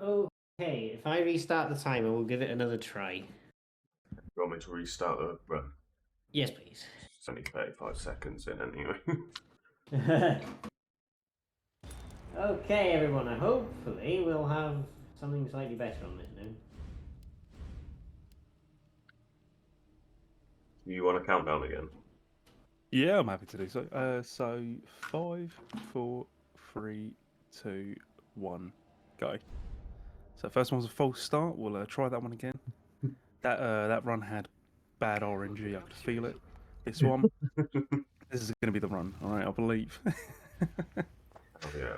Okay, if I restart the timer, we'll give it another try. You want me to restart the run? Yes, please. It's only 35 seconds in anyway. Okay, everyone, hopefully we'll have something slightly better on this now. You want to count down again? Yeah, I'm happy to do so. So 5, 4, 3, 2, 1, go. So first one was a false start. We'll try that one again. That run had bad RNG. I could feel it. This one, this is going to be the run. All right, I believe. Oh yeah.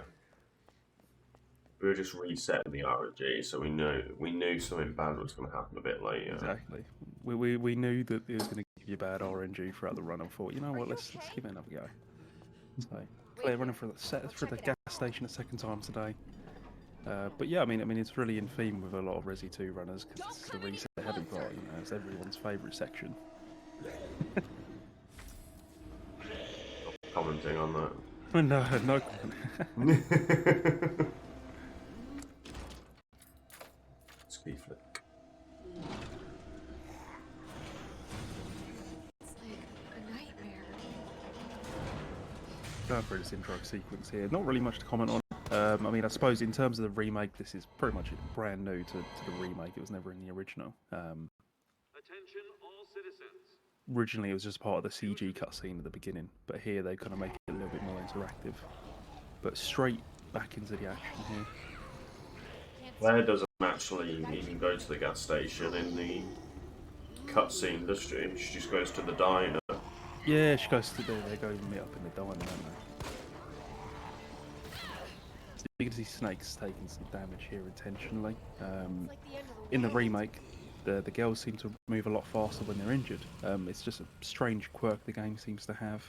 We were just resetting the RNG, so we knew something bad was going to happen a bit later. Exactly. We knew that it was going to give you bad RNG throughout the run, and thought, you know what, let's give it another go. So Claire running for the gas station a second time today. But yeah, I mean, it's really in theme with a lot of Resi 2 runners because it's the reset heavy part. You know, it's everyone's favourite section. Commenting on that. No comment. Ski flick. It's like a nightmare. Going through this intro sequence here, not really much to comment on. I mean, I suppose in terms of the remake, this is pretty much brand new to the remake. It was never in the original. Attention all citizens. Originally, it was just part of the CG cutscene at the beginning, but here they kind of make it a little bit more interactive. But straight back into the action here. Claire doesn't actually even go to the gas station in the cutscene, does she? She just goes to the diner. Yeah, she goes to they go meet up in the diner, don't they? So you can see Snake's taking some damage here intentionally. In the remake, the girls seem to move a lot faster when they're injured. It's just a strange quirk the game seems to have.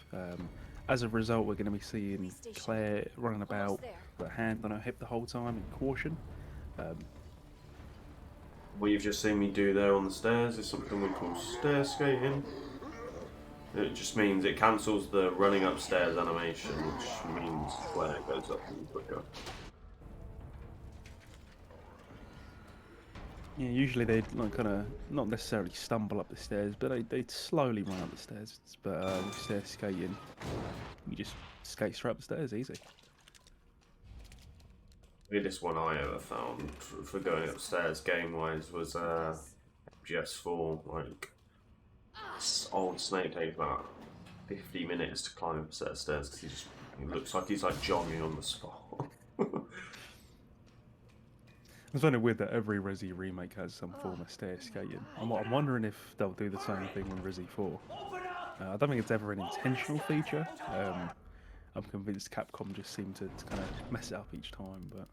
As a result, we're going to be seeing Claire running about with her hand on her hip the whole time in caution. What you've just seen me do there on the stairs is something we call stair skating. It just means it cancels the running upstairs animation, which means Claire goes up even quicker. Yeah, usually they'd like kind of not necessarily stumble up the stairs, but they'd slowly run up the stairs. But with stair skating, you just skate straight up the stairs, easy. The biggest one I ever found for going upstairs game-wise was FGS4. Like, old Snake takes about 50 minutes to climb up a set of stairs because he looks like he's like jogging on the spot. It's kind of weird that every Resi remake has some form of stair skating. I'm wondering if they'll do the same thing in Resi 4. I don't think it's ever an intentional feature. I'm convinced Capcom just seem to kind of mess it up each time. But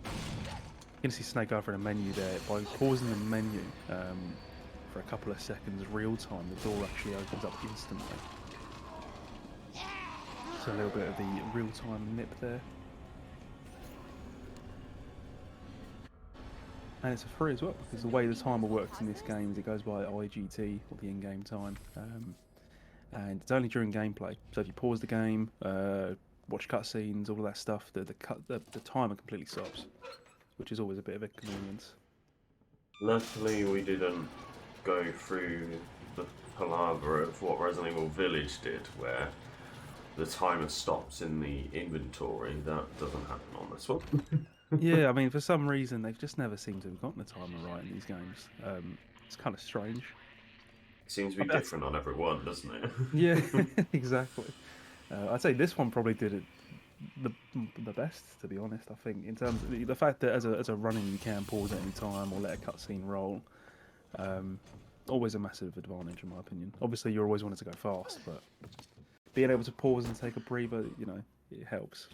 you can see Snake over in a menu there. By pausing the menu for a couple of seconds real time, the door actually opens up instantly. So a little bit of the real time nip there. And it's a free as well, because the way the timer works in this game is it goes by IGT, or the in-game time, and it's only during gameplay. So if you pause the game, watch cutscenes, all of that stuff, the timer completely stops, which is always a bit of a convenience. Luckily, we didn't go through the palaver of what Resident Evil Village did, where the timer stops in the inventory. That doesn't happen on this one. Yeah, I mean, for some reason, they've just never seemed to have gotten the timer right in these games. It's kind of strange. It seems to be different on every one, doesn't it? Yeah, exactly. I'd say this one probably did it the best, to be honest. I think in terms of the fact that as a running you can pause at any time or let a cutscene roll. Always a massive advantage in my opinion. Obviously, you always wanted to go fast, but being able to pause and take a breather, you know, it helps.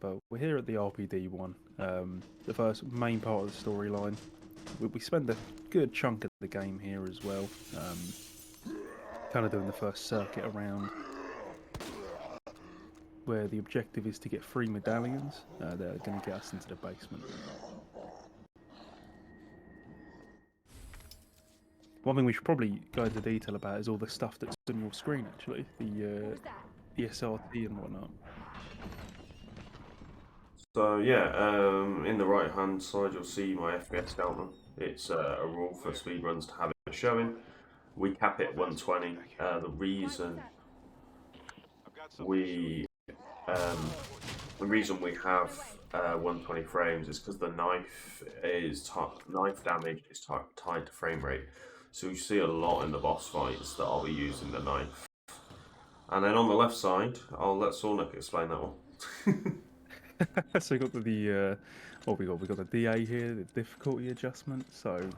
But we're here at the RPD one, the first main part of the storyline. We spend a good chunk of the game here as well, kind of doing the first circuit around, where the objective is to get 3 medallions that are going to get us into the basement. One thing we should probably go into detail about is all the stuff that's on your screen actually, the SRT and whatnot. So yeah, in the right hand side you'll see my FPS counter. It's a rule for speedruns to have it showing. We cap it 120. We um, the reason we have 120 frames is because the knife damage is tied to frame rate. So you see a lot in the boss fights that I'll be using the knife. And then on the left side, I'll let Sornik explain that one. So we got what we got? We got the DA here, the difficulty adjustment. So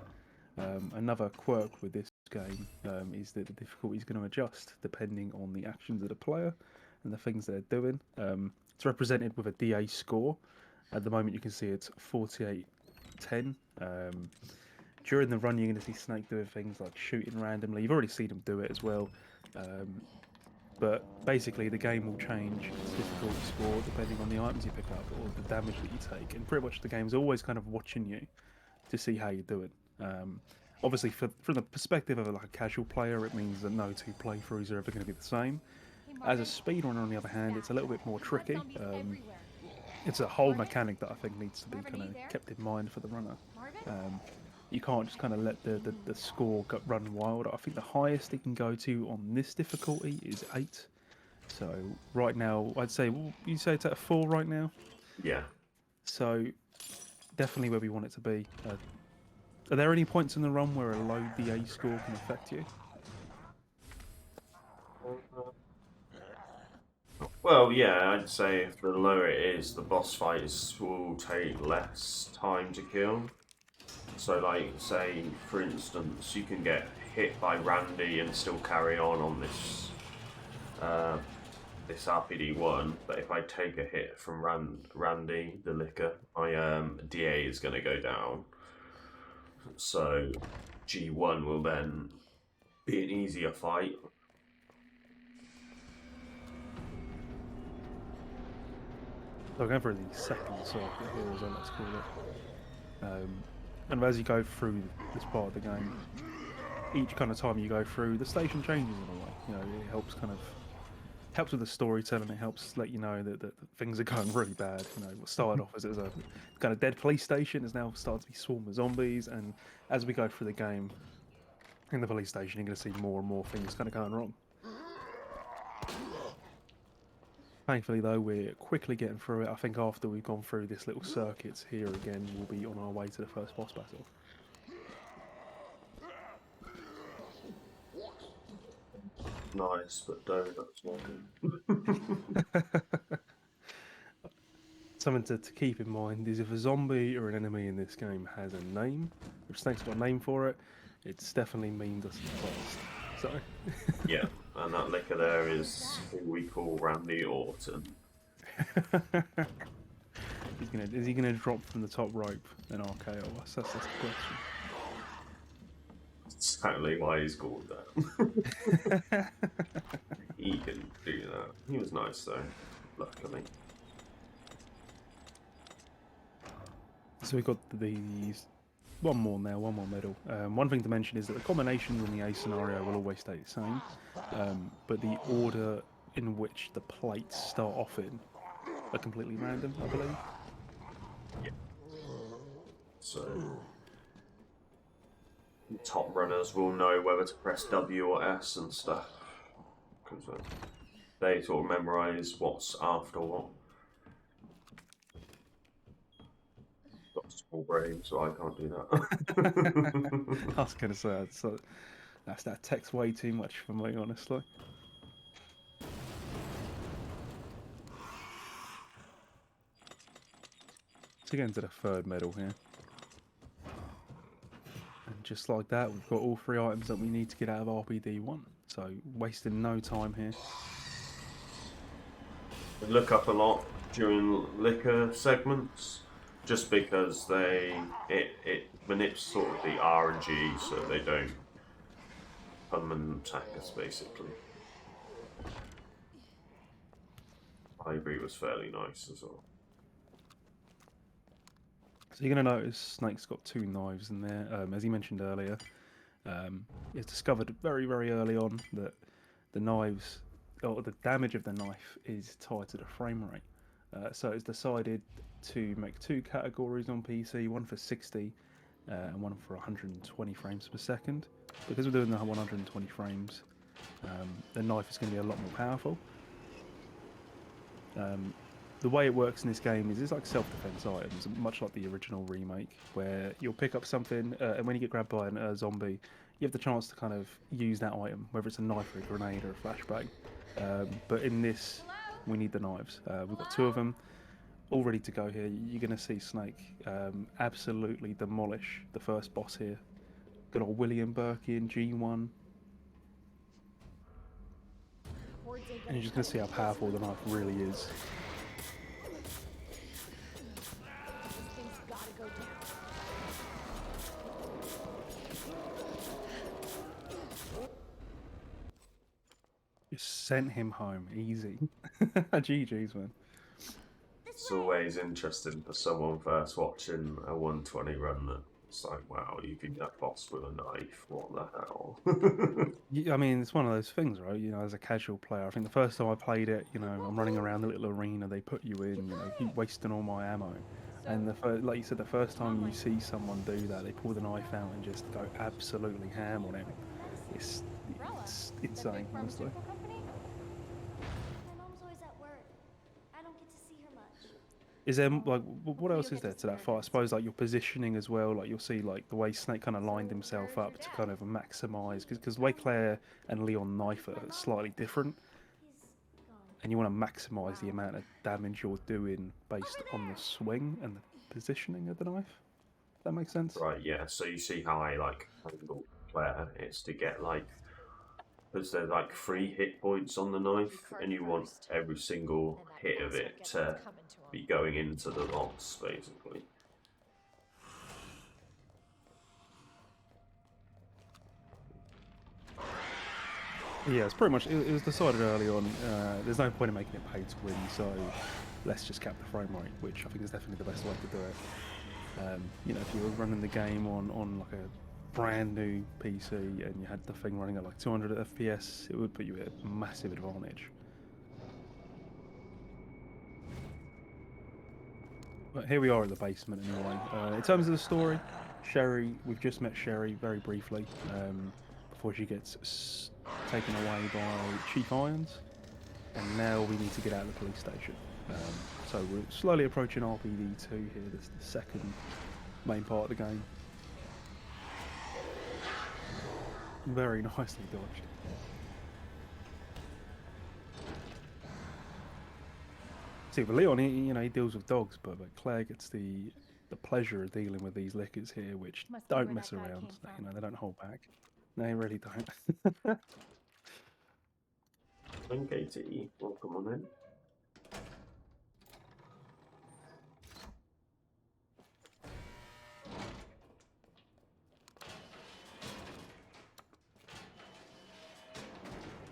another quirk with this game is that the difficulty is going to adjust depending on the actions of the player and the things they're doing. It's represented with a DA score. At the moment, you can see it's 48-10. During the run, you're going to see Snake doing things like shooting randomly. You've already seen him do it as well. But basically, the game will change its difficulty score depending on the items you pick up or the damage that you take. And pretty much the game's always kind of watching you to see how you're doing. Obviously, from the perspective of like a casual player, it means that no two playthroughs are ever going to be the same. As a speedrunner, on the other hand, it's a little bit more tricky. It's a whole mechanic that I think needs to be kind of kept in mind for the runner. You can't just kind of let the score run wild. I think the highest it can go to on this difficulty is 8. So right now, I'd say, you say it's at a 4 right now? Yeah. So definitely where we want it to be. Are there any points in the run where a low DA score can affect you? Well, yeah, I'd say if the lower it is, the boss fights will take less time to kill. So, like, say, for instance, you can get hit by Randy and still carry on this this RPD1, but if I take a hit from Randy, the liquor, my DA is going to go down. So, G1 will then be an easier fight. So going for the second circuit here, as I like to call it. And as you go through this part of the game, each kind of time you go through, the station changes in a way. You know, it helps with the storytelling. It helps let you know that things are going really bad. You know, what started off as a kind of dead police station is now starting to be swarmed with zombies. And as we go through the game, in the police station, you're going to see more and more things kind of going wrong. Thankfully, though, we're quickly getting through it. I think after we've gone through this little circuit here again, we'll be on our way to the first boss battle. Nice, but donuts Something to keep in mind is if a zombie or an enemy in this game has a name, if Snake's got a name for it, it definitely means us fast. So. Yeah, and that liquor there is who we call Randy Orton. Is he gonna drop from the top rope and RKO us? That's the question. That's exactly why he's called that. He can do that. He was nice though, luckily. So we've got these. One more medal. One thing to mention is that the combinations in the A scenario will always stay the same, but the order in which the plates start off in are completely random, I believe. Yeah. So, top runners will know whether to press W or S and stuff, because they sort of memorise what's after what. Got a small brain, so I can't do that. I was going to say, that takes way too much for me, honestly. So getting to the third medal here. And just like that, we've got all 3 items that we need to get out of RPD1. So, wasting no time here. We look up a lot during liquor segments, just because it manips sort of the RNG so they don't come and attack us basically. Ivory was fairly nice as well. So you're going to notice Snake's got 2 knives in there. As he mentioned earlier, it's discovered very, very early on that the knives, or the damage of the knife, is tied to the frame rate. So it's decided to make two categories on PC, one for 60 and one for 120 frames per second. Because we're doing the 120 frames, the knife is going to be a lot more powerful. The way it works in this game is it's like self-defense items, much like the original remake, where you'll pick up something and when you get grabbed by a zombie, you have the chance to kind of use that item, whether it's a knife or a grenade or a flashbang. But in this, we need the knives. We've got two of them all ready to go here. You're going to see Snake absolutely demolish the first boss here. Good old William Birkin, G1. And you're just going to see how powerful the knife really is. Just sent him home, easy. GG's, man. It's always interesting for someone first watching a 120 run that it's like, wow, you can get boss with a knife, what the hell? I mean, it's one of those things, right? You know, as a casual player, I think the first time I played it, you know, I'm running around the little arena, they put you in, you know, keep wasting all my ammo. And like you said, the first time you see someone do that, they pull the knife out and just go absolutely ham on it. It's insane, honestly. Is there like what else is there to that fight? I suppose like your positioning as well. Like you'll see like the way Snake kind of lined himself up to kind of maximise because the way Claire and Leon knife are slightly different, and you want to maximise the amount of damage you're doing based on the swing and the positioning of the knife. That makes sense. Right, yeah. So you see how I like angle Claire is to get like because there's like 3 hit points on the knife, and you want every single hit of it to be going into the loss, basically. Yeah, it's pretty much. It was decided early on. There's no point in making it pay to win, so let's just cap the frame rate, which I think is definitely the best way to do it. You know, if you were running the game on like a brand new PC and you had the thing running at like 200 FPS, it would put you at a massive advantage. But here we are at the basement anyway. In terms of the story, Sherry, we've just met Sherry very briefly before she gets taken away by Chief Irons, and now we need to get out of the police station. So we're slowly approaching RPD2 here, this is the second main part of the game. Very nicely dodged. See, but Leon, he deals with dogs, but Claire gets the pleasure of dealing with these lickers here, which don't mess around. You know, they don't hold back. They really don't. Katie, welcome on in.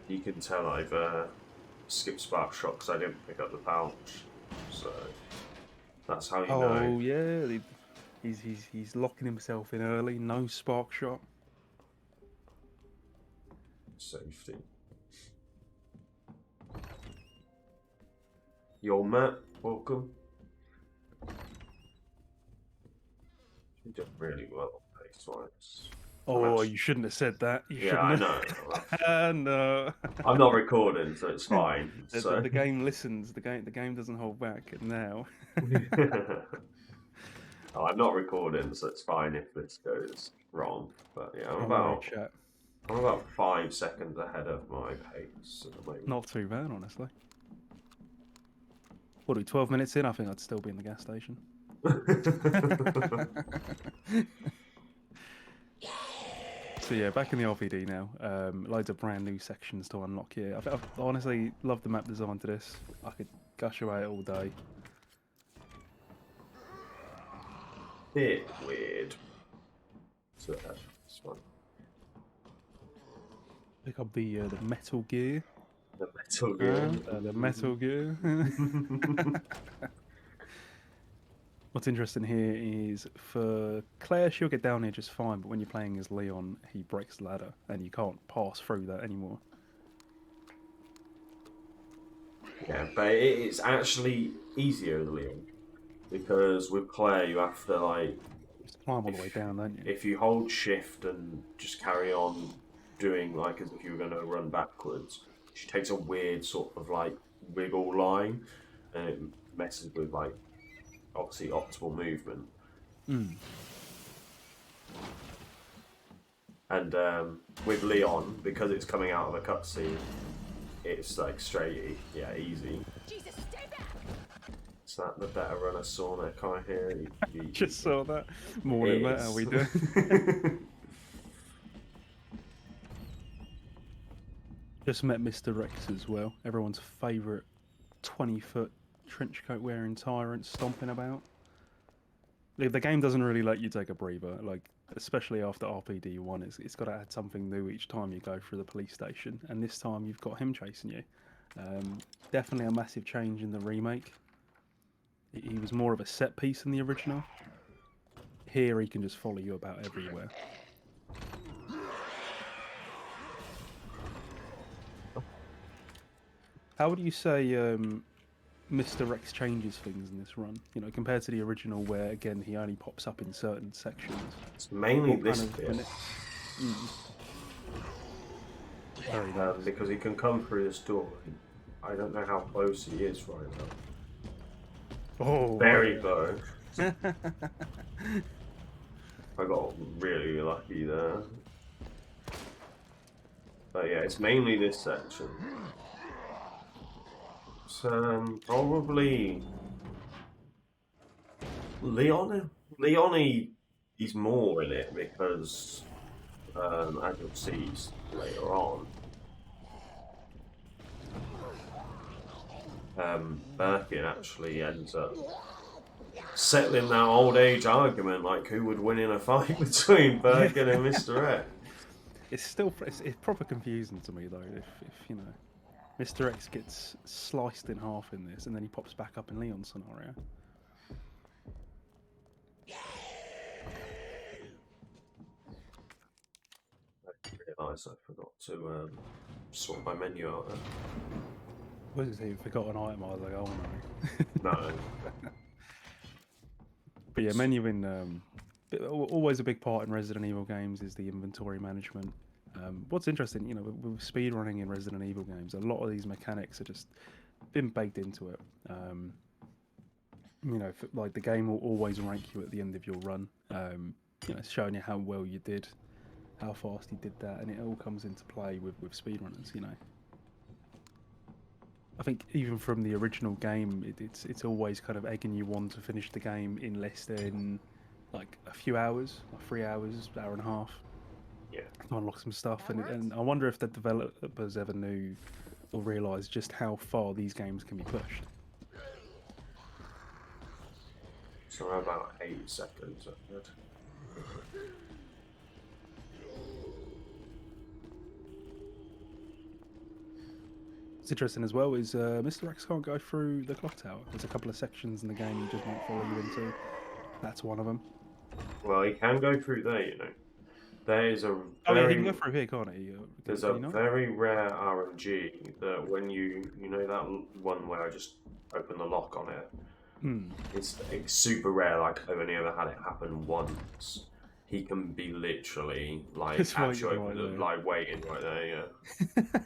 You can tell I've skipped Spark Shot because I didn't pick up the pouch, so that's how you know. Oh yeah, he's locking himself in early. No Spark Shot. Safety. Yo, Matt, welcome. You did really well pace-wise. Oh, you shouldn't have said that. Yeah, I know. No. I'm not recording, so it's fine. The game listens. The game doesn't hold back. Now. Oh, I'm not recording, so it's fine if this goes wrong. But yeah, I'm about 5 seconds ahead of my pace at the moment. Not too bad, honestly. What are we, 12 minutes in? I think I'd still be in the gas station. So yeah, back in the RPD now. Loads of brand new sections to unlock here. I honestly love the map design to this. I could gush away it all day. Bit weird. So that's fine. Pick up the Metal Gear. The Metal Gear. The Metal Gear. What's interesting here is for Claire, she'll get down here just fine, but when you're playing as Leon, he breaks the ladder and you can't pass through that anymore. Yeah, but it's actually easier than Leon because with Claire you have to like Just climb all the way down, don't you? if you hold shift and just carry on doing like as if you were going to run backwards, she takes a weird sort of like wiggle line, and it messes with like obviously optimal movement. Mm. And with Leon, because it's coming out of a cutscene, it's like straight, yeah, easy. Jesus, stay back! Is that the better runner Sonic I hear? Just saw that. Morning, mate. How we doing? Just met Mr. Rex as well. Everyone's favourite 20-foot trench coat wearing tyrant stomping about. The game doesn't really let you take a breather, like especially after RPD 1. It's got to add something new each time you go through the police station, and this time you've got him chasing you. Definitely a massive change in the remake. He was more of a set piece in the original. Here he can just follow you about everywhere. How would you say Mr. Rex changes things in this run? You know, compared to the original, where again he only pops up in certain sections. It's mainly What this kind of bit. Very nice. Because he can come through this door. I don't know how close he is right now. Oh, Very close. I got really lucky there. But yeah, it's mainly this section. So probably Leon. He's more in it because as you'll see later on, Birkin actually ends up settling that old age argument, like who would win in a fight between Birkin and Mr. X. It's still it's proper confusing to me though. If you know, Mr. X gets sliced in half in this, and then he pops back up in Leon's scenario. I realised I forgot to sort my menu out there. What is he? Forgot an item. I was like, oh no. No. But yeah, menuing, always a big part in Resident Evil games is the inventory management. What's interesting, you know, with speedrunning in Resident Evil games, a lot of these mechanics are just been baked into it. You know, like the game will always rank you at the end of your run. You know, showing you how well you did, how fast you did that, and it all comes into play with speedrunners. You know, I think even from the original game, it's always kind of egging you on to finish the game in less than like a few hours, like 3 hours, hour and a half. Yeah. To unlock some stuff, and I wonder if the developers ever knew or realised just how far these games can be pushed. So about 8 seconds. What's interesting as well is Mr. X can't go through the clock tower. There's a couple of sections in the game he just won't follow you into. That's one of them. Well, he can go through there, you know. There is a very, Oh yeah, he can go through here, can't he? there's a very rare RNG that when you know that one where I just opened the lock on it. It's super rare. Like I've only ever had it happen once. He can be literally like actually like waiting right there. Yeah.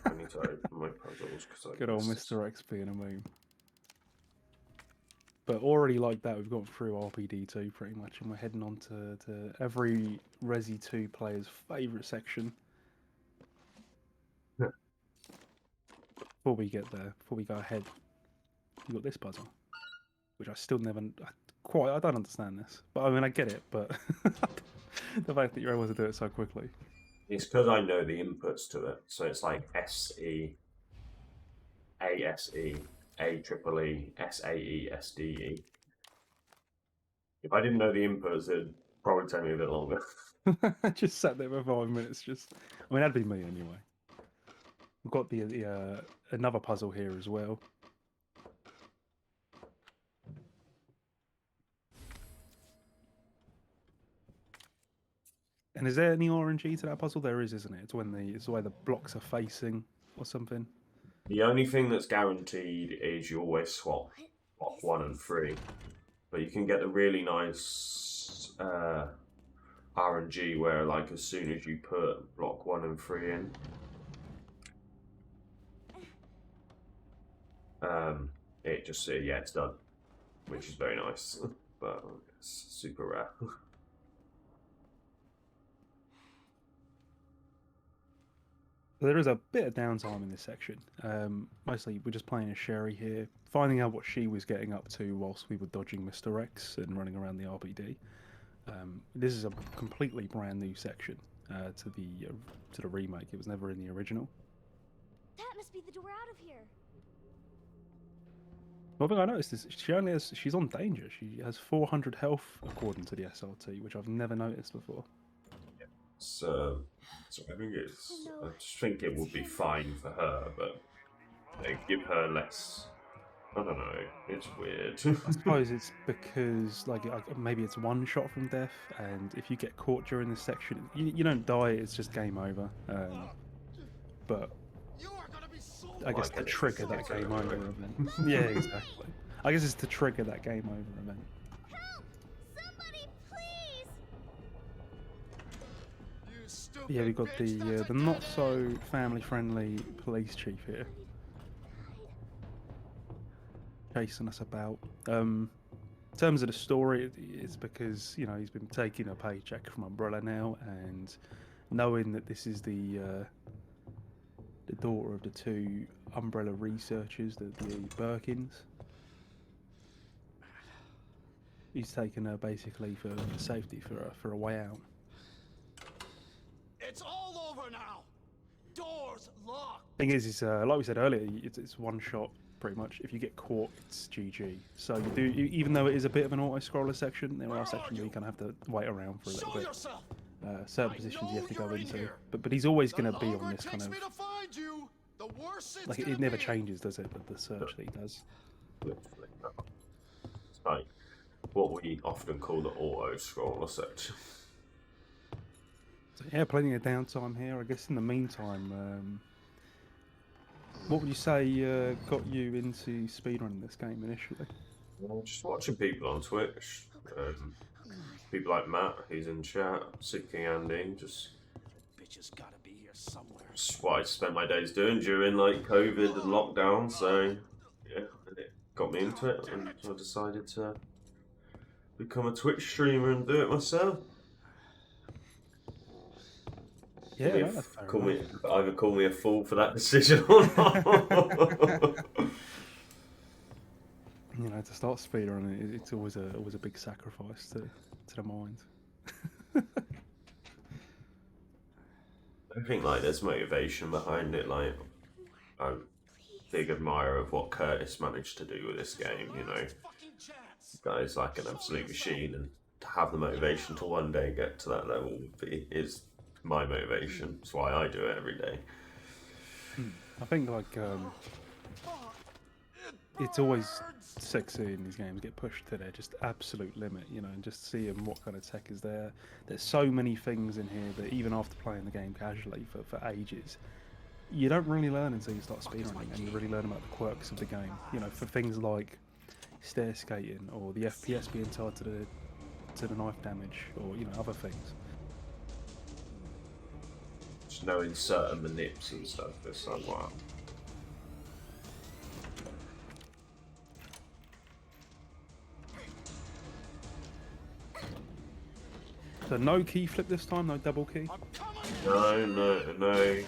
I need to open my puzzles because Good old Mr. X being a meme. But already like that, we've gone through RPD2 pretty much, and we're heading on to every Resi 2 player's favourite section. Yeah. Before we get there, before we go ahead, you got this puzzle, which I still never I don't understand this, but I mean I get it, but the fact that you're able to do it so quickly. It's because I know the inputs to it, so it's like SE, ASE, AEEE, SAE, SDE. If I didn't know the inputs, it'd probably take me a bit longer. I just sat there for 5 minutes. I mean, that'd be me anyway. We've got the another puzzle here as well. And is there any RNG to that puzzle? There is, isn't it? It's when it's the way the blocks are facing or something. The only thing that's guaranteed is you always swap block 1 and 3. But you can get a really nice RNG where, like, as soon as you put block 1 and 3 in, it just yeah, it's done, which is very nice, but it's super rare. There is a bit of downtime in this section. Mostly we're just playing as Sherry here, finding out what she was getting up to whilst we were dodging Mr. X and running around the RPD. This is a completely brand new section to the remake. It was never in the original. That must be the door out of here. One thing I noticed is she's on danger. She has 400 health according to the SRT, which I've never noticed before. So I think I just think it would be fine for her, but they give her less. I don't know. It's weird. I suppose it's because maybe it's one shot from death, and if you get caught during this section, you don't die. It's just game over. But I guess to trigger that game over event. Yeah, exactly. I guess it's to trigger that game over event. Help! Somebody, please! Yeah, we've got the not so family friendly police chief here, chasing us about. In terms of the story, it's because he's been taking a paycheck from Umbrella now, and knowing that this is the daughter of the two Umbrella researchers, the Birkins. He's taken her basically for safety, for a way out. It's all over now. Doors locked. Thing is like we said earlier, it's one shot pretty much. If you get caught, it's GG. So even though it is a bit of an auto-scroller section, there are sections where you kind of have to wait around for a little bit. Certain positions you have to go into, but he's always going to be on this kind of like it never changes, does it? The search that he does. It's like what we often call the auto-scroller section. So yeah, plenty of downtime here. I guess in the meantime, what would you say got you into speedrunning this game initially? Well, just watching people on Twitch. People like Matt, who's in chat, Sicky Andy, just gotta be here somewhere. Just what I spent my days doing during like COVID and lockdown. So yeah, and it got me into it, and I decided to become a Twitch streamer and do it myself. Yeah, Either call me a fool for that decision or not. To start speedrunning, it's always a big sacrifice to the mind. I think like there's motivation behind it. Like I'm a big admirer of what Curtis managed to do with this game. This guy's like an absolute machine, and to have the motivation to one day get to that level is my motivation. That's why I do it every day. I think it's always sexy in these games, get pushed to their just absolute limit, and just seeing what kind of tech is there. There's so many things in here that even after playing the game casually for ages, you don't really learn until you start speedrunning, and you really learn about the quirks of the game. For things like stair skating or the FPS being tied to the knife damage, or other things. Just knowing certain manips and stuff. It's like wow. So no key flip this time, no double key? No.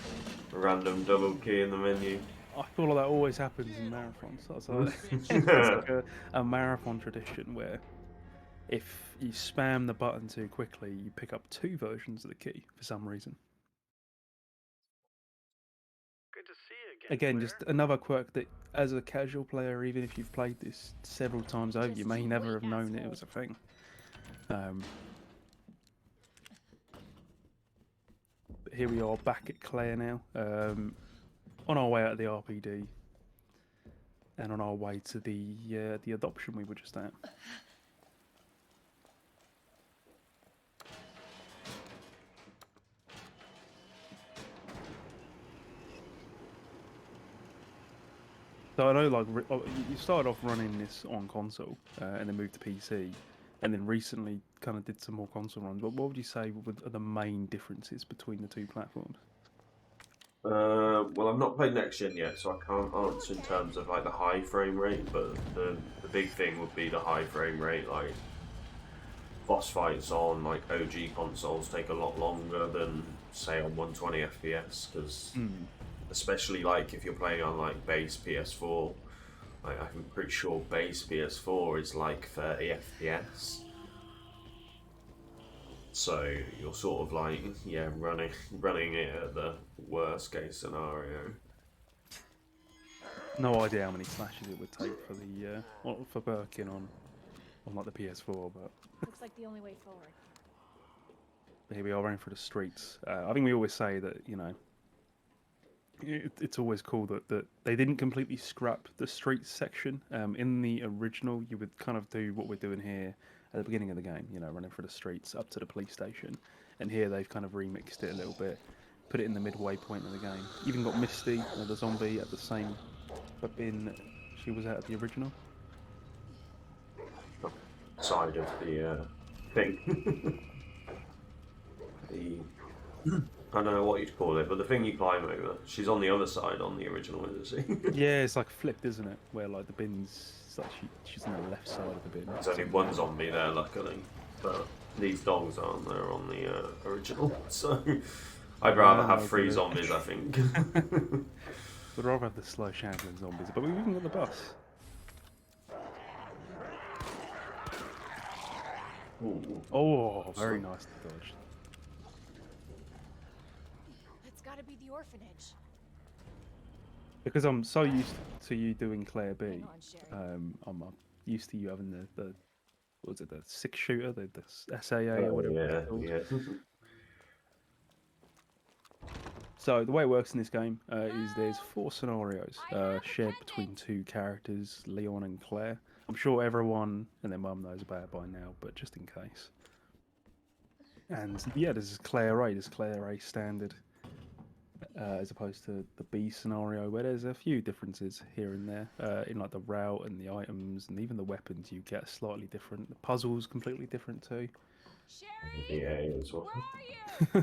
Random double key in the menu. I feel like that always happens in marathons. It's like a marathon tradition where if you spam the button too quickly, you pick up two versions of the key for some reason. Good to see you Again, just another quirk that as a casual player, even if you've played this several times over, you may never have known it was a thing. Here we are back at Claire now, on our way out of the RPD, and on our way to the adoption we were just at. So I know, like, you started off running this on console, and then moved to PC, and then recently kind of did some more console runs. But what would you say are the main differences between the two platforms? Well, I've not played next gen yet, so I can't answer in terms of like the high frame rate. But the big thing would be the high frame rate. Like boss fights on like OG consoles take a lot longer than say on 120 FPS, because especially like if you're playing on like base PS4, like I'm pretty sure base PS4 is like 30 FPS. So you're sort of like, yeah, running it at the worst case scenario. No idea how many slashes it would take for the for Birkin on like the PS4, but Looks like the only way forward. here we are running through the streets. I think we always say that, you know, it's always cool that they didn't completely scrap the streets section. In the original, you would kind of do what we're doing here at the beginning of the game, you know, running through the streets up to the police station. And here they've kind of remixed it a little bit, put it in the midway point of the game. Even got Misty, the zombie, at the same bin she was at the original. Side of the thing. I don't know what you'd call it, but the thing you climb over, she's on the other side on the original, isn't she? Yeah, it's like flipped, isn't it? Where like the bin's, it's like she's on the left side of the bin. There's only one zombie there, luckily, but these dogs aren't there on the original, so I'd rather have 3 zombies, I think. Would rather have the slow shambling zombies, but we've even got the bus. Ooh. Oh, very nice to dodge. That's gotta be the orphanage. Because I'm so used to you doing Claire B, Hang on, Sherry. I'm used to you having the what was it, the 6-shooter, the SAA or whatever it's called. Yeah. So the way it works in this game is there's 4 scenarios shared between 2 characters, Leon and Claire. I'm sure everyone and their mum knows about it by now, but just in case. And yeah, there's Claire A, there's Claire A standard, as opposed to the B scenario, where there's a few differences here and there in like the route and the items and even the weapons you get are slightly different. The puzzle's completely different too. Sherry, Yeah, as well. where are you?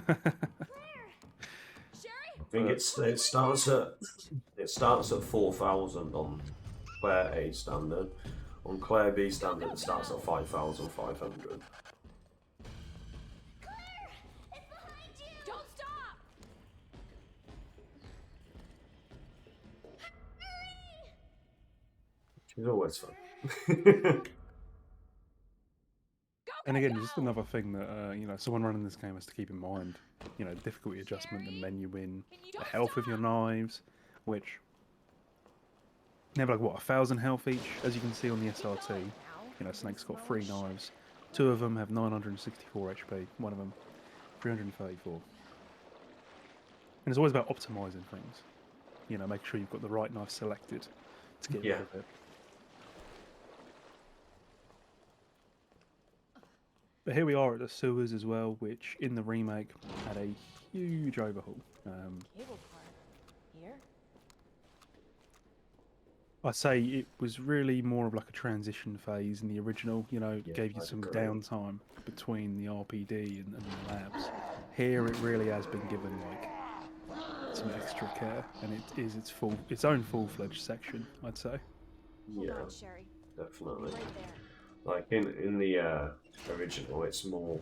Sherry? I think it starts at 4,000 on Claire A standard. On Claire B standard, it starts at 5,500. Don't stop! She's always fun. And again, just another thing that you know, someone running this game has to keep in mind. You know, difficulty adjustment, the menuing, the health of your knives, which they have like what, 1,000 health each, as you can see on the SRT. You know, Snake's got 3 knives. 2 of them have 964 HP. One of them 334. And it's always about optimizing things. You know, make sure you've got the right knife selected to get rid of it. But here we are at the sewers as well, which in the remake had a huge overhaul. Cable car. Here? I'd say it was really more of like a transition phase in the original, you know, Yeah, gave you I'd some agree. downtime between the RPD and the labs. Here it really has been given like some extra care, and it is its own full-fledged section, I'd say. Hold Yeah, on, Sherry. definitely. Right there. Like in the original, it's more.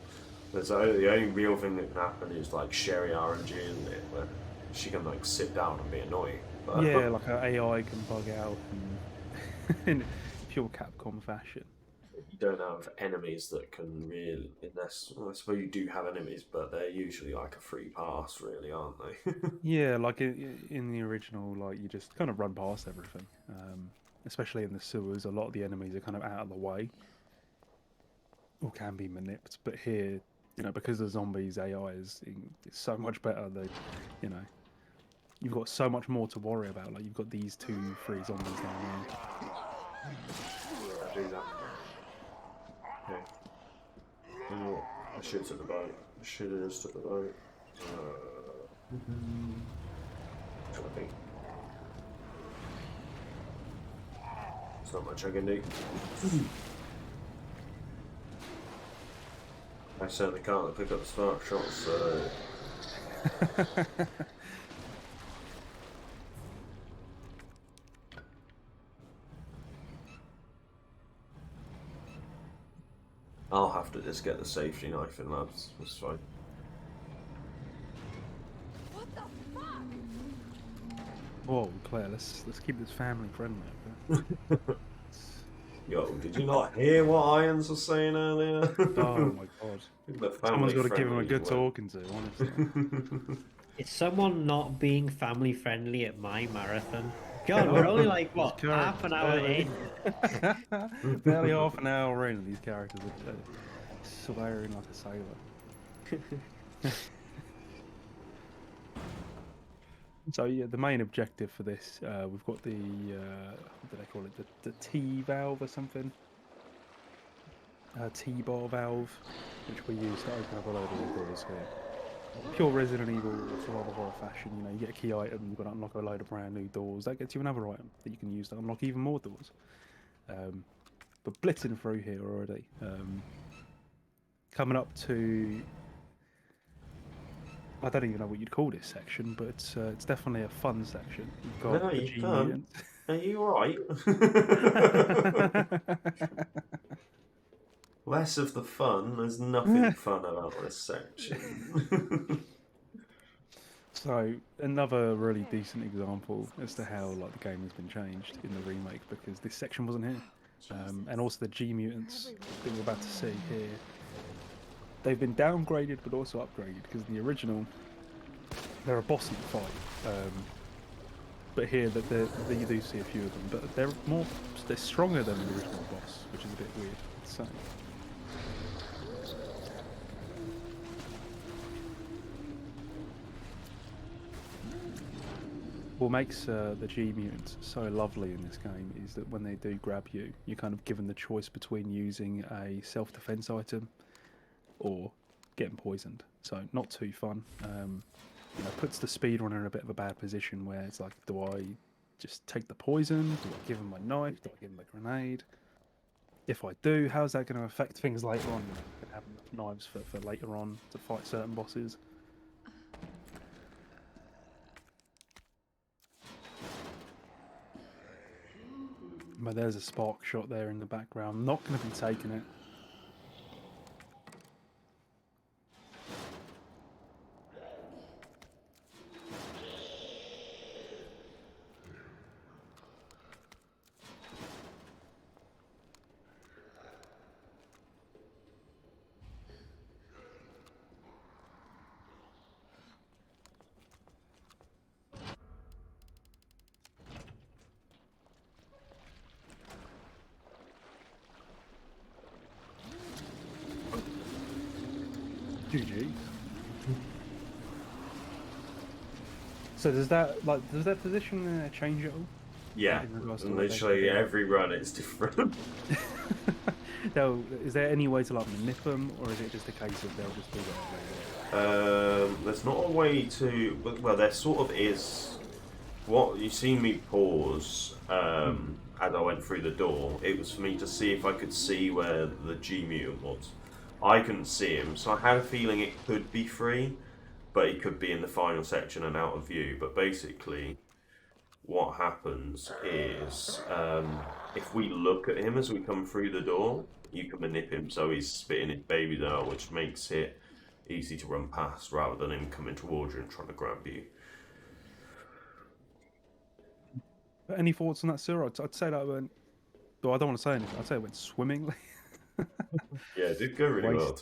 The only real thing that can happen is like Sherry RNG, isn't it? Where she can like sit down and be annoying. But, Yeah, like an AI can bug out in pure Capcom fashion. you don't have enemies that can really, unless well, I suppose you do have enemies, but they're usually like a free pass, really, aren't they? Yeah, like in the original, like you just kind of run past everything. Especially in the sewers, a lot of the enemies are kind of out of the way, or can be manipulated. But here, you know, because the zombies AI is so much better, that you know, you've got so much more to worry about. Like you've got these 2-3 zombies down here. I do that. Okay. You know what? I should have took the boat. I should have just took the boat. I think. There's not much I can do. I certainly can't pick up smart shots, so... I'll have to just get the safety knife in, lads. That's fine. What the fuck? Whoa, Claire, let's keep this family friendly. Okay? Yo, did you not hear what Irons was saying earlier? Oh my god. Someone's got to give him a good talking to, honestly. Is someone not being family friendly at my marathon? God, we're only like, what, half an hour in? Barely half an hour in, these characters are swearing like a sailor. So yeah, the main objective for this, we've got the, what do they call it, the T valve or something? T-bar valve, which we use to open up a load of the doors here. Pure Resident Evil survival horror fashion, you know, you get a key item, you've got to unlock a load of brand new doors, that gets you another item that you can use to unlock even more doors. But blitzing through here already. Coming up to... I don't even know what you'd call this section, but it's definitely a fun section. You've got No, the you G can't. mutants. Are you alright? Less of the fun. There's nothing fun about this section. So another really decent example as to how like the game has been changed in the remake, because this section wasn't here, and also the G mutants that we're about to see here. They've been downgraded but also upgraded, because in the original they're a boss in the fight, but here that you do see a few of them, but they're stronger than the original boss, which is a bit weird to say. What makes the G mutants so lovely in this game is that when they do grab you, you're kind of given the choice between using a self-defense item or getting poisoned. So not too fun. You know, puts the speedrunner in a bit of a bad position where it's like, do I just take the poison? Do I give him my knife? Do I give him the grenade? If I do, how's that going to affect things later on? You know, I can have knives for later on to fight certain bosses. But there's a spark shot there in the background. Not going to be taking it. GG. So does that position change at all? Yeah, In regards to literally every run it's different. So, is there any way to like manip them, or is it just a case of they'll just do whatever? There's not a way to. Well, there sort of is. What you see me pause as I went through the door. It was for me to see if I could see where the G mutant was. I couldn't see him, so I had a feeling it could be free, but it could be in the final section and out of view. But basically, what happens is if we look at him as we come through the door, you can manip him so he's spitting his babies out, which makes it easy to run past rather than him coming towards you and trying to grab you. Any thoughts on that, sir? I'd say that went. Well, I don't want to say anything. I'd say it went swimmingly. Yeah, it did go really well.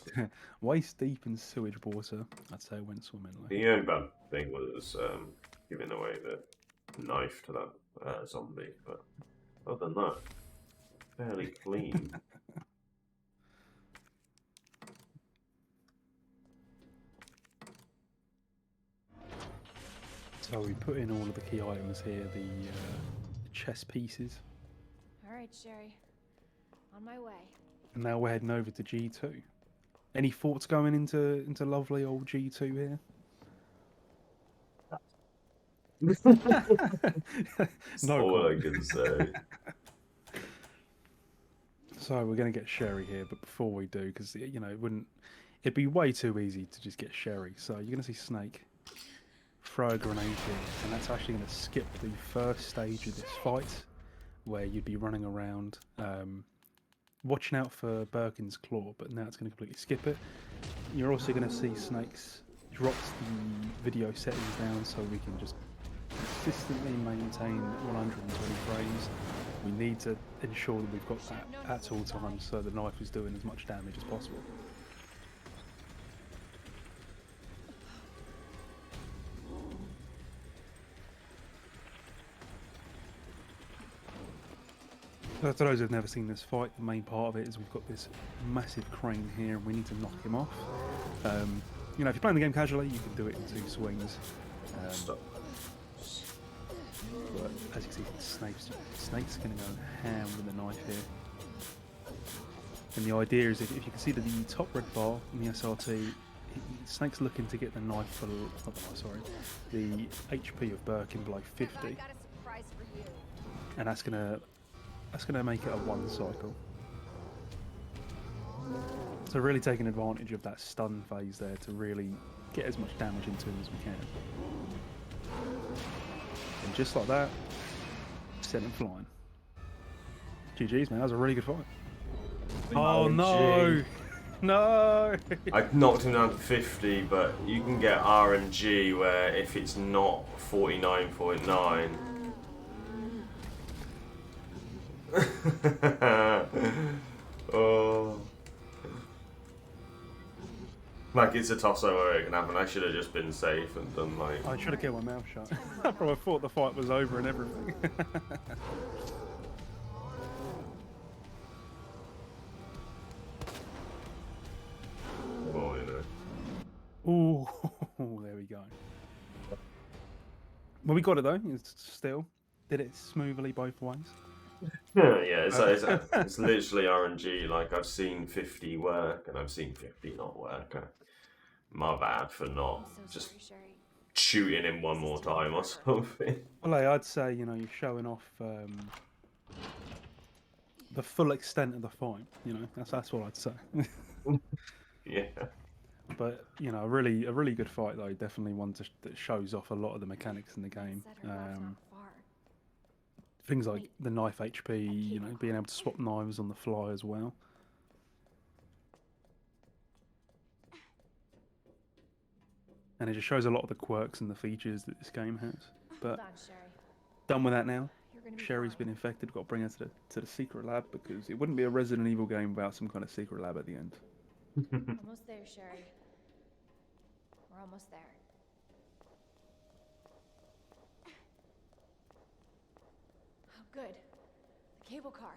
Waist deep in sewage water. I'd say it went swimmingly. The only bad thing was giving away the knife to that zombie, but other than that, fairly clean. So we put in all of the key items here, the chess pieces, All right, Sherry. On my way. and now we're heading over to G2. Any thoughts going into lovely old G2 here? That's all I can say. So we're going to get Sherry here, but before we do, because it'd be way too easy to just get Sherry. So you're going to see Snake throw a grenade here, and that's actually going to skip the first stage of this fight, where you'd be running around, watching out for Birkin's claw. But now it's going to completely skip it. You're also going to see Snake's drops the video settings down, so we can just consistently maintain 120 frames. We need to ensure that we've got that at all times, so the knife is doing as much damage as possible. So for those who've never seen this fight, the main part of it is we've got this massive crane here and we need to knock him off. If you're playing the game casually, you can do it in 2 swings. But as you can see, Snake's going to go ham with the knife here. And the idea is, if you can see the top red bar in the SRT, Snake's looking to get the knife the HP of Birkin below 50. And that's gonna make it a 1 cycle. So really taking advantage of that stun phase there to really get as much damage into him as we can. And just like that, sent him flying. GG's, man, that was a really good fight. Oh no! No! I knocked him down to 50, but you can get RNG where if it's not 49.9. Oh. Like, it's a toss-up where it can happen. I should have just been safe and done like... I should have kept my mouth shut. I probably thought the fight was over and everything. Oh, you know. Ooh, there we go. Well, we got it though. It's still did it smoothly both ways. Yeah, it's literally RNG. Like, I've seen 50 work and I've seen 50 not work. My bad for not just shooting him one more time or something. Well, I'd say, you're showing off the full extent of the fight. That's what I'd say. Yeah. But a really good fight though. Definitely one that shows off a lot of the mechanics in the game. Things like the knife HP, being able to swap knives on the fly as well. And it just shows a lot of the quirks and the features that this game has. But done with that now. Sherry's been infected. Got to bring her to the secret lab, because it wouldn't be a Resident Evil game without some kind of secret lab at the end. Almost there, Sherry. We're almost there. Oh, good. The cable car.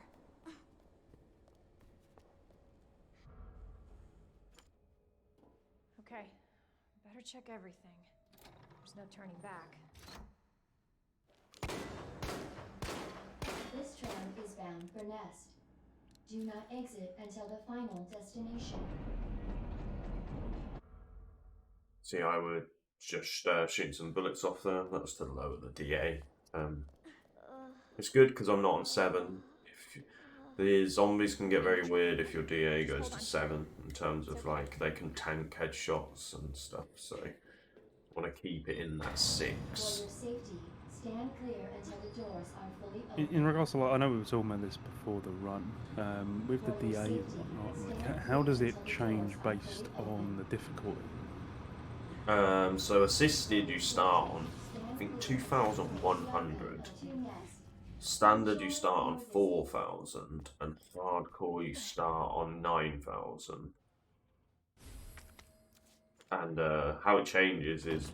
Okay. Better check everything. There's no turning back. This tram is bound for Nest. Do not exit until the final destination. See, I would just shoot some bullets off there. That was to lower the DA. It's good because I'm not on 7. The zombies can get very weird if your DA goes to 7 in terms of, like, they can tank headshots and stuff, so I want to keep it in that 6. For your safety, stand clear until the doors are fully open. In regards to, I know we were talking about this before the run, with the DA and whatnot, how does it change based on the difficulty? So assisted you start on, I think, 2,100. Standard you start on 4,000, and hardcore you start on 9,000. And how it changes is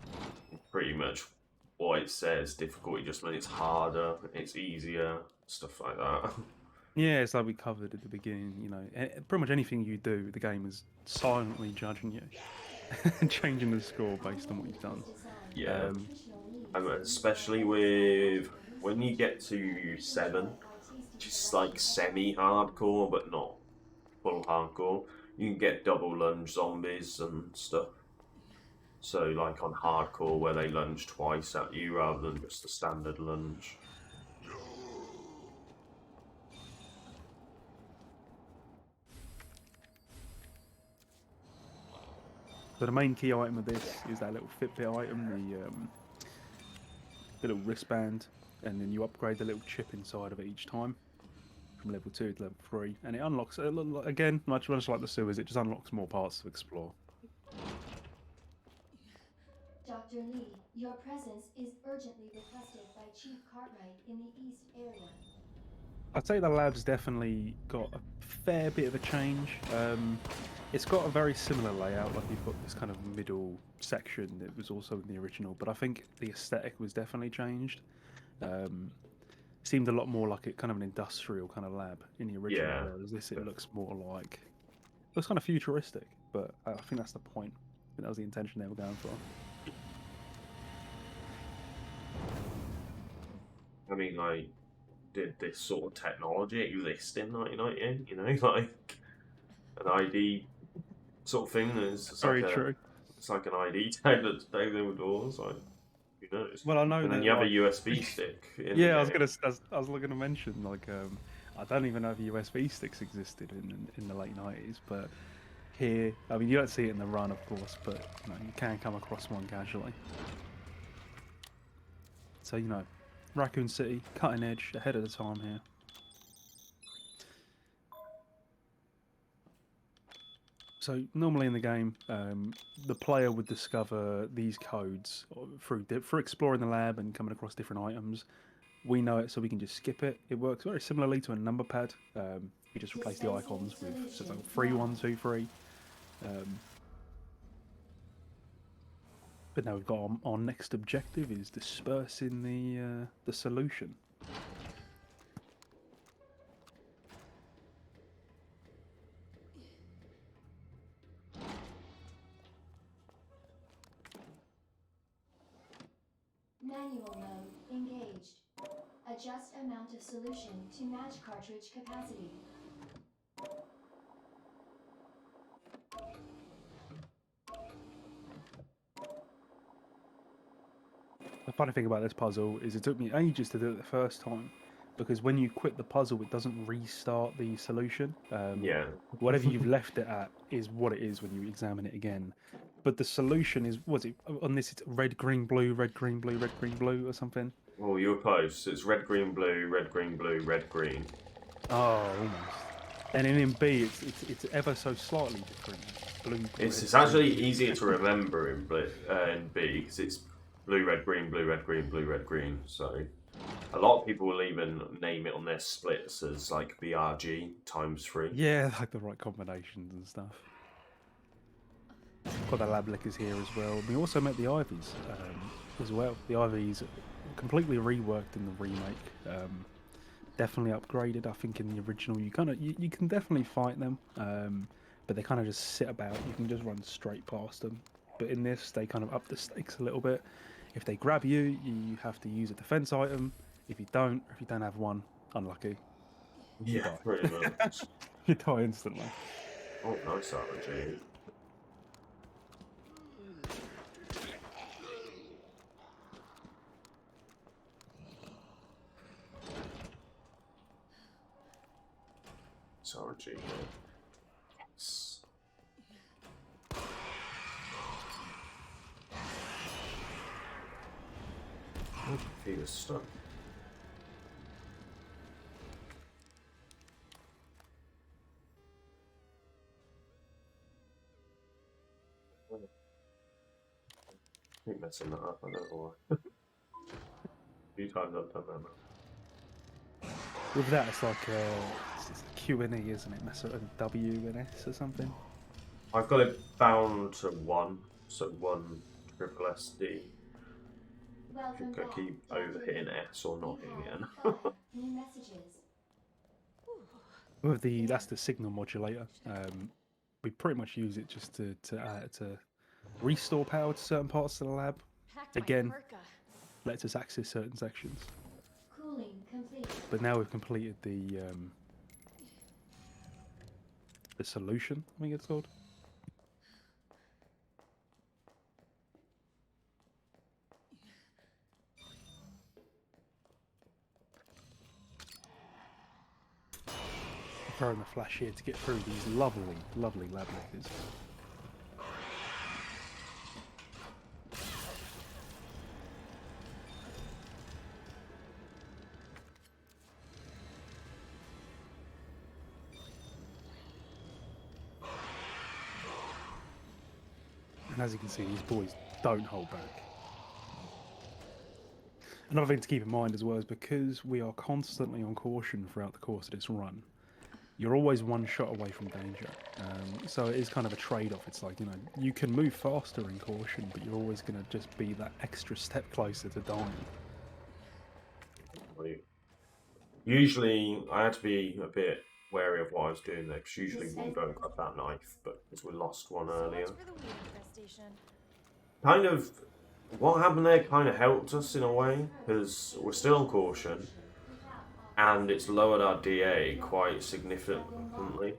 pretty much what it says. Difficulty just means it's harder, it's easier, stuff like that. Yeah, it's like we covered at the beginning. Pretty much anything you do, the game is silently judging you and changing the score based on what you've done. Yeah, especially with when you get to 7, just like semi-hardcore, but not full hardcore, you can get double lunge zombies and stuff. So, like on hardcore, where they lunge twice at you rather than just the standard lunge. So the main key item of this is that little Fitbit item, the little wristband, and then you upgrade the little chip inside of it each time from level 2 to level 3, and it unlocks, again, much like the sewers, it just unlocks more parts to explore. Dr. Lee, your presence is urgently requested by Chief Cartwright in the East area. I'd say the lab's definitely got a fair bit of a change. It's got a very similar layout, like you've got this kind of middle section that was also in the original, but I think the aesthetic was definitely changed. Seemed a lot more like a kind of an industrial kind of lab in the original, Yeah. whereas this it looks more like, looks kind of futuristic, but I think that's the point. I think that was the intention they were going for. I mean, like, did this sort of technology exist in 1998? You know, like an ID sort of thing. It's Very like true. It's like an ID tag that's tagged over doors. Like, who knows? Well, I know And then that, you have like, a USB stick. In yeah, the I was game. I was looking to mention, like, I don't even know if USB sticks existed in the late 90s, but here, I mean, you don't see it in the run, of course, but you know, you can come across one casually. So, you know, Raccoon City, cutting edge, ahead of the time here. So normally in the game, the player would discover these codes for exploring the lab and coming across different items. We know it, so we can just skip it. It works very similarly to a number pad. You just replace the icons with so it's like 3, 1, 2, 3. But now we've got our next objective is dispersing the solution. Manual mode engaged. Adjust amount of solution to match cartridge capacity. The funny thing about this puzzle is it took me ages to do it the first time, because when you quit the puzzle, it doesn't restart the solution. Yeah. Whatever you've left it at is what it is when you examine it again. But the solution is, what's it, on this it's red, green, blue, red, green, blue, red, green, blue, or something? Well, you were close. It's red, green, blue, red, green, blue, red, green. Oh, almost. And then in B, it's ever so slightly different. Blue, It's actually easier to remember in B because it's blue, red, green, blue, red, green, blue, red, green. So a lot of people will even name it on their splits as like BRG ×3. Yeah, like the right combinations and stuff. Got the lab lickers here as well. We also met the Ivies as well. The Ivies completely reworked in the remake. Definitely upgraded. I think in the original you can definitely fight them, but they kind of just sit about. You can just run straight past them. But in this, they kind of up the stakes a little bit. If they grab you, you have to use a defense item. If you don't have one, unlucky. You Yeah, die. pretty much. You die instantly. Oh, nice RPG. RG. Yes. Oh, he was stuck. I keep messing that up, I don't know why. A few times I've done that now. With that, it's like it's a Q and E, isn't it? Mess up a W and S or something. I've got it bound to 1, so 1 triple SD. I think I keep over hitting S or not hitting it. New messages. With that's the signal modulator. We pretty much use it just to restore power to certain parts of the lab. Again, lets us access certain sections. Cooling complete. But now we've completed the solution, I think it's called. Throwing the flash here to get through these lovely, lovely lab lickers. And as you can see, these boys don't hold back. Another thing to keep in mind as well is because we are constantly on caution throughout the course of this run, you're always one shot away from danger. So it is kind of a trade-off. It's like, you know, you can move faster in caution, but you're always going to just be that extra step closer to dying. Usually, I had to be a bit wary of what I was doing there, because usually we'll go and grab that knife, but because we lost one earlier. So much for the weed infestation. Kind of, what happened there kind of helped us in a way, because we're still on caution, and it's lowered our DA quite significantly.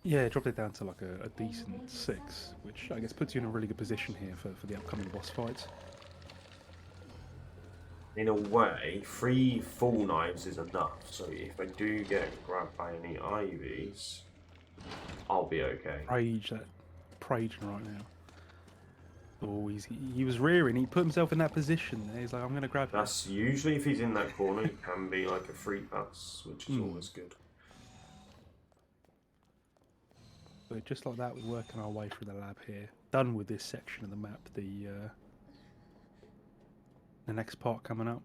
Yeah, it dropped it down to like a decent 6, which I guess puts you in a really good position here for the upcoming boss fights. In a way, 3 full knives is enough, so if I do get grabbed by any IVs, I'll be okay. Raging right now. Oh, he was rearing. He put himself in that position there. He's like, I'm going to grab him. That's usually if he's in that corner, it can be like a free pass, which is always good. But just like that, we're working our way through the lab here. Done with this section of the map. The next part coming up.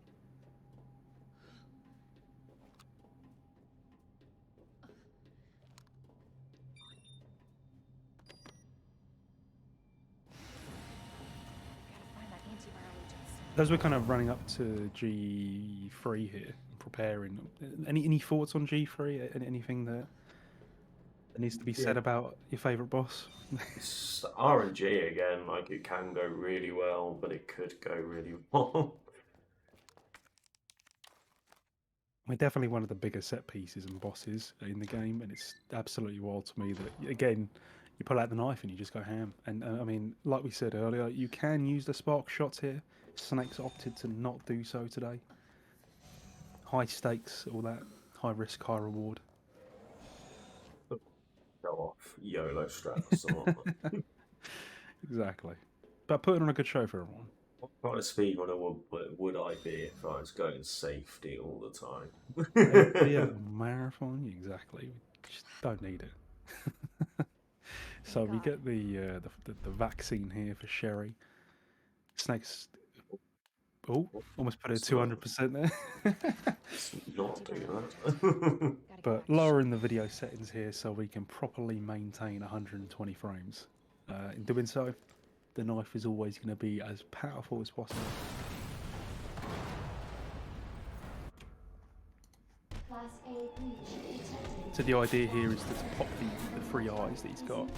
As we're kind of running up to G3 here, preparing. Any thoughts on G3? Anything that needs to be said about your favourite boss? It's RNG again, like it can go really well, but it could go really wrong. We're definitely one of the bigger set pieces and bosses in the game, and it's absolutely wild to me that, again, you pull out the knife and you just go ham. And I mean, like we said earlier, you can use the spark shots here. Snake's opted to not do so today. High stakes, all that. High risk, high reward. Go off, YOLO strat or something. Exactly. But putting on a good show for everyone. What kind of speed runner would I be if I was going safety all the time? Yeah, marathon, exactly. Just don't need it. So we get the vaccine here for Sherry. Snake's almost put it 200% there. Not do that. But lowering the video settings here so we can properly maintain 120 frames. In doing so, the knife is always going to be as powerful as possible. Class A breach detected. So the idea here is to pop the 3 eyes that he's got.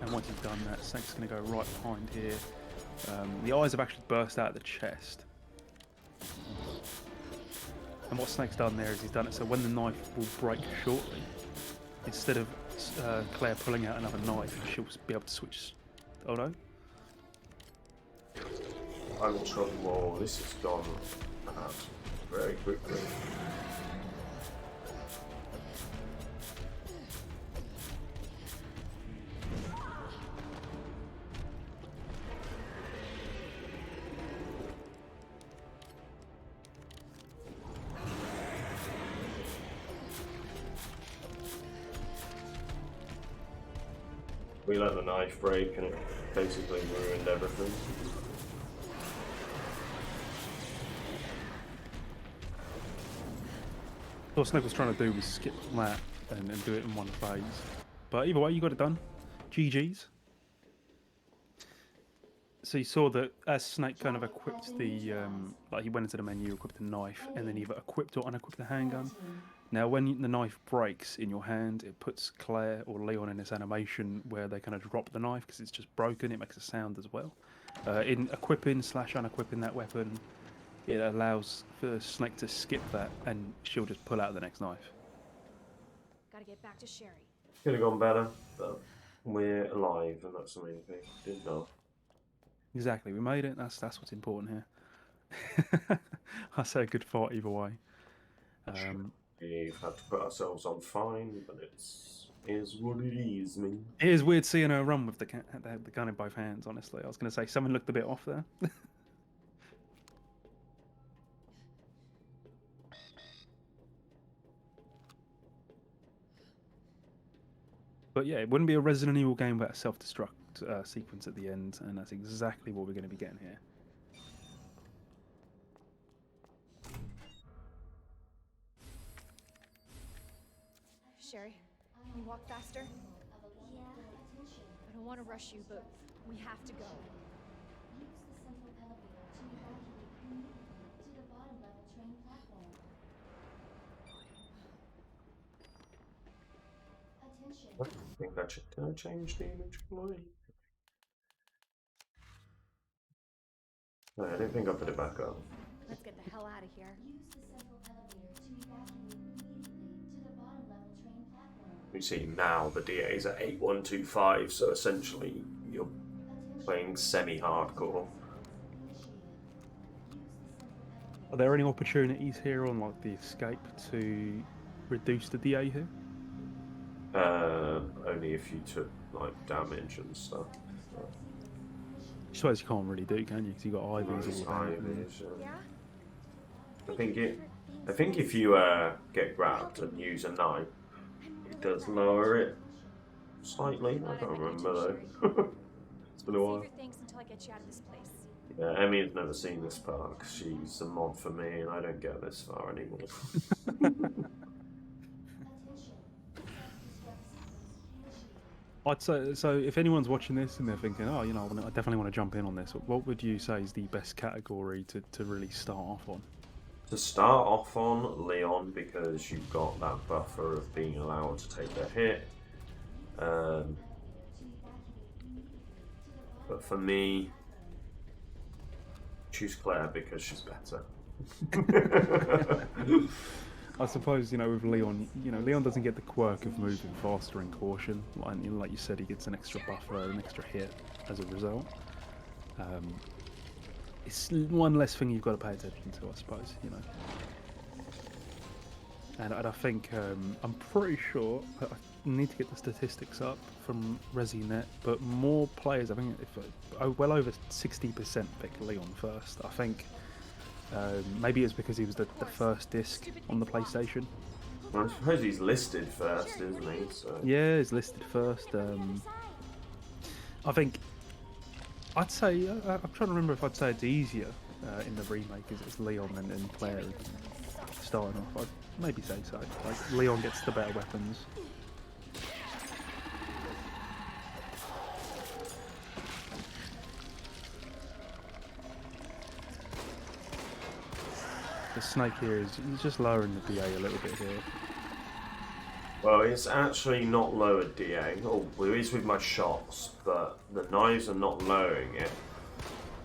And once he's done that, Snake's going to go right behind here. The eyes have actually burst out of the chest. And what Snake's done there is he's done it so when the knife will break shortly, instead of Claire pulling out another knife, she'll be able to switch. Oh no? I'm in trouble. Whoa, this has gone very quickly. We let the knife break and it basically ruined everything. What Snake was trying to do was skip that and do it in one phase. But either way, you got it done. GG's. So you saw that as Snake kind of equipped the, like he went into the menu, equipped the knife, and then either equipped or unequipped the handgun. Now when the knife breaks in your hand, it puts Claire or Leon in this animation where they kind of drop the knife because it's just broken, it makes a sound as well. In equipping / unequipping that weapon, it allows for Snake to skip that and she'll just pull out the next knife. Gotta get back to Sherry. Could have gone better, but we're alive and that's the main thing. Didn't know. Exactly, we made it. That's what's important here. I say a good fight either way. We've had to put ourselves on fine, but is what it is, man. It is weird seeing her run with the gun in both hands. Honestly, I was going to say something looked a bit off there. But yeah, it wouldn't be a Resident Evil game without a self-destruct sequence at the end, and that's exactly what we're going to be getting here. Sherry, can you walk faster? Yeah. I don't want to rush you, but we have to go. Use the central elevator to evacuate immediately to the bottom level train platform. Attention. I think that should. Can I change the image quality? No, I don't think I put it back up. Let's get the hell out of here. Use the central elevator to evacuate immediately to the bottom level train platform. You see now the DA is at 8125, so essentially you're playing semi-hardcore. Are there any opportunities here on like the escape to reduce the DA here? Only if you took like damage and stuff. I suppose you can't really do, can you? Because you got IVs all about. Yeah? I think if you get grabbed and use a knife, it does lower it slightly. I don't remember though. It's been a while. Save your things until I get you out of this place. Yeah, Emmy's never seen this part 'cause she's a mod for me and I don't get this far anymore. I'd say, so if anyone's watching this and they're thinking, oh, you know, I definitely want to jump in on this, what would you say is the best category to really start off on? To start off on, Leon, because you've got that buffer of being allowed to take a hit. But for me, choose Claire because she's better. I suppose, you know, with Leon, you know, Leon doesn't get the quirk of moving faster in caution. Like you said, he gets an extra buffer, an extra hit as a result. It's one less thing you've got to pay attention to, I suppose, you know. And I think, I'm pretty sure, I need to get the statistics up from ResiNet, but more players, I think, well over 60% pick Leon first. I think maybe it's because he was the first disc on the PlayStation. Well, I suppose he's listed first, isn't he? So. Yeah, he's listed first. I think I'd say I'm trying to remember if I'd say it's easier in the remake as it's Leon and Claire starting off. I'd maybe say so. Like Leon gets the better weapons. The Snake here he's just lowering the DA a little bit here. Well, it's actually not lowered DA. Oh, well, it is with my shots, but the knives are not lowering it.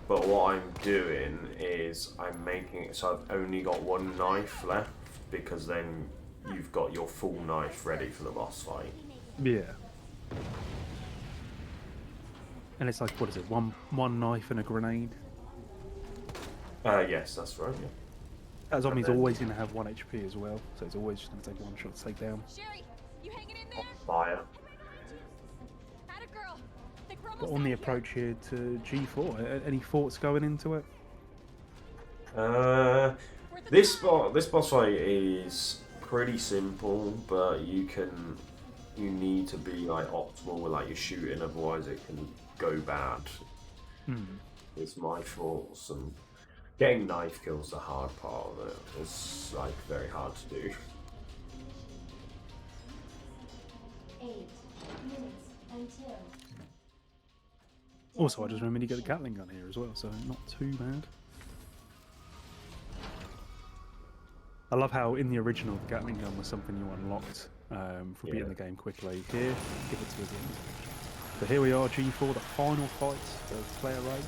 But what I'm doing is I'm making it so I've only got one knife left, because then you've got your full knife ready for the boss fight. Yeah. And it's like, what is it, one knife and a grenade? Yes, that's right, yeah. That zombie's always going to have 1 HP as well, so it's always just going to take one shot to take down. Sherry, you hanging in there? Fire. Atta girl. Think we're But almost on the out of here. approach here to G4, any thoughts going into it? This boss fight is pretty simple, but you need to be like optimal with like your shooting, otherwise it can go bad. It's my thoughts, and getting knife kills the hard part of it. It's like very hard to do. 8 minutes until. Also, I just remembered you get the Gatling gun here as well, so not too bad. I love how in the original, the Gatling gun was something you unlocked for beating the game quickly. Here, give it to you again. So here we are, G4, the final fight for Claire Ray.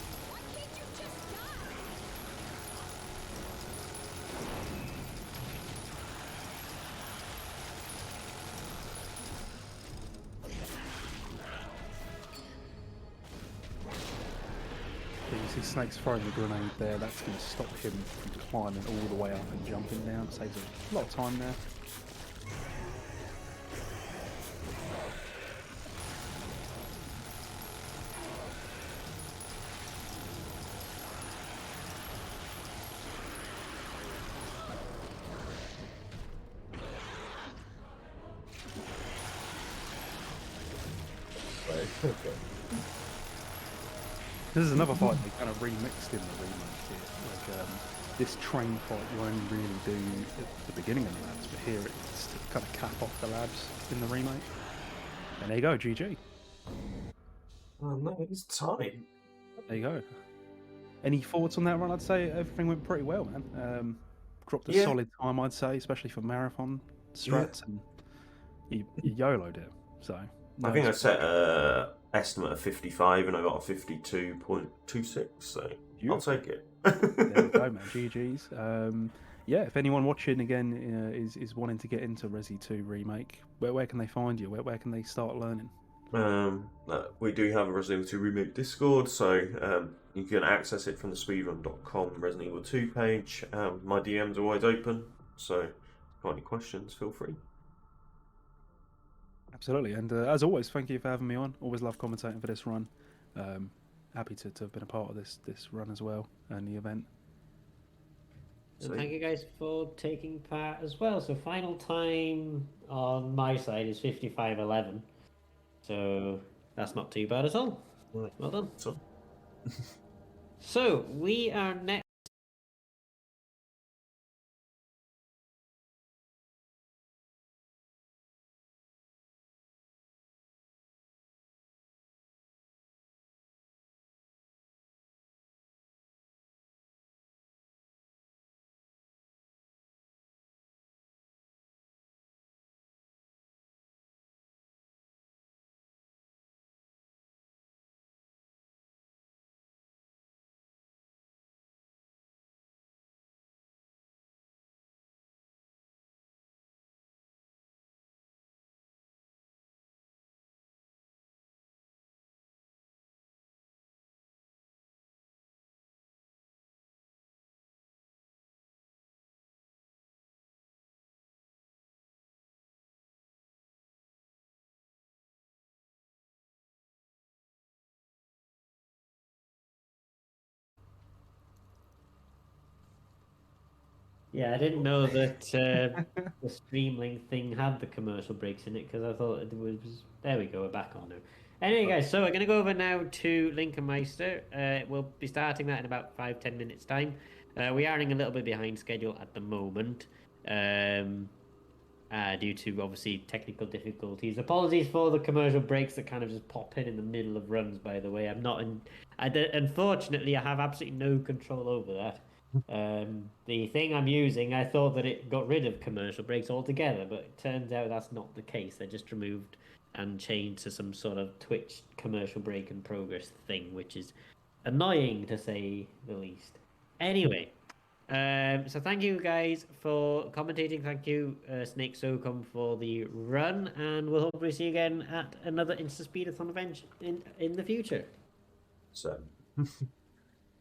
You see Snake's throwing the grenade there, that's going to stop him from climbing all the way up and jumping down. It saves a lot of time there. Okay. This is another fight they kind of remixed in the remake here. Like this train fight you only really do at the beginning of the labs, but here it's to kind of cap off the labs in the remake. And there you go, GG. Oh no, it's time. There you go. Any thoughts on that run? I'd say everything went pretty well, man. Dropped a Yeah. solid time, I'd say, especially for marathon strats, and you YOLO'd it. So I think I set a estimate of 55 and I got a 52.26, so I'll take it. There you go, man. GG's. Yeah, if anyone watching again is wanting to get into Resi 2 remake, where can they find you? Where can they start learning? We do have a Resident Evil 2 Remake Discord, so you can access it from the speedrun.com Resident Evil 2 page. My DMs are always open, so if you've got any questions, feel free. Absolutely, and as always, thank you for having me on. Always love commentating for this run. Happy to have been a part of this run as well and the event. And thank you guys for taking part as well. So final time on my side is 55:11. So that's not too bad at all. Well done. So we are next. Yeah, I didn't know that the Streamlink thing had the commercial breaks in it because I thought it was. There we go, we're back on now. Anyway, guys, so we're going to go over now to Linkenmeister. We'll be starting that in about 5-10 minutes' time. We are running a little bit behind schedule at the moment due to obviously technical difficulties. Apologies for the commercial breaks that kind of just pop in the middle of runs. By the way, unfortunately, I have absolutely no control over that. The thing I'm using, I thought that it got rid of commercial breaks altogether, but it turns out that's not the case. They're just removed and changed to some sort of Twitch commercial break in progress thing, which is annoying to say the least. Anyway, so thank you guys for commentating. Thank you, SnakeSocom, for the run, and we'll hopefully see you again at another InstaSpeedathon event in the future. So.